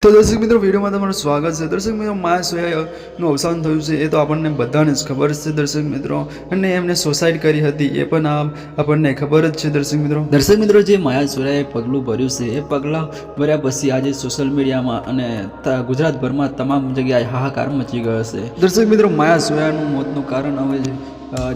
તો દર્શક મિત્રો વિડીયોમાં તમારું સ્વાગત છે। દર્શક મિત્રો માયા સોયાનું અવસાન થયું છે એ તો આપણને બધાને જ ખબર છે દર્શક મિત્રો, અને એમને સુસાઇડ કરી હતી એ પણ આપણને ખબર જ છે દર્શક મિત્રો જે માયા સોયાએ પગલું ભર્યું છે એ પગલાં ભર્યા પછી આજે સોશિયલ મીડિયામાં અને ગુજરાતભરમાં તમામ જગ્યાએ હાહાકાર મચી ગયો છે। દર્શક મિત્રો માયા સોયાનું મોતનું કારણ હવે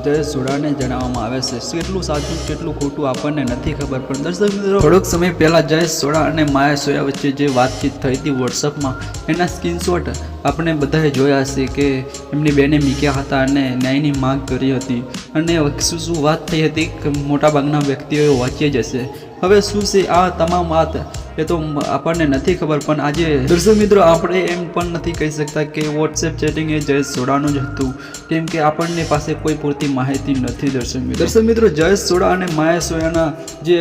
જયેશ સોઢાને જણાવવામાં આવે છે। કેટલું સાચું કેટલું ખોટું આપણને નથી ખબર, પણ દર્શક મિત્રો થોડોક સમય પહેલાં જયેશ સોઢા અને માયા સોયા વચ્ચે જે વાતચીત થઈ હતી વોટ્સઅપમાં, એના સ્ક્રીનશોટ આપણે બધાએ જોયા છે કે એમની બેને મૂક્યા હતા અને ન્યાયની માંગ કરી હતી, અને શું વાત થઈ હતી મોટાભાગના વ્યક્તિઓએ વાંચી જ હશે। હવે શું છે આ તમામ વાત એ તો આપણને નથી ખબર, પણ આજે દર્શક મિત્રો આપણે એમ પણ નથી કહી શકતા કે વોટ્સએપ ચેટિંગ એ જયેશ સોઢાનું જ હતું, કેમ કે આપણને પાસે કોઈ પૂરતી માહિતી નથી દર્શક મિત્રો જયેશ સોઢા અને માયા સોયાના જે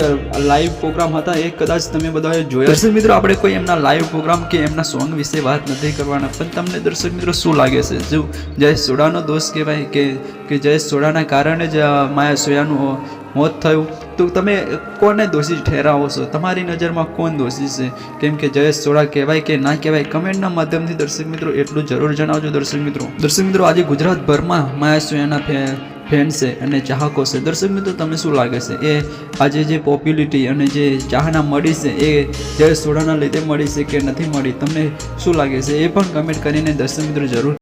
લાઈવ પ્રોગ્રામ હતા એ કદાચ તમે બધાએ જોયા। દર્શક મિત્રો આપણે કોઈ એમના લાઈવ પ્રોગ્રામ કે એમના સોંગ વિશે વાત નથી કરવાના, પણ તમને દર્શક મિત્રો શું લાગે છે, જો જયેશ સોઢાનો દોષ કહેવાય કે જયેશ સોઢાના કારણે જ માયા સોયાનું મોત થયું, તો તમે કોને દોષી ઠેરાવો છો? તમારી નજરમાં કોણ દોષી છે? કેમ કે જયેશ સોઢા કહેવાય કે ના કહેવાય, કમેન્ટના માધ્યમથી દર્શક મિત્રો એટલું જરૂર જણાવજો દર્શક મિત્રો આજે ગુજરાતભરમાં માયા સોયાના ફેન છે અને ચાહકો છે। દર્શક મિત્રો તમને શું લાગે છે એ આજે જે પોપ્યુલિટી અને જે ચાહના મળી છે એ જયેશ સોઢાના લીધે મળી છે કે નથી મળી? તમને શું લાગે છે એ પણ કમેન્ટ કરીને દર્શક મિત્રો જરૂર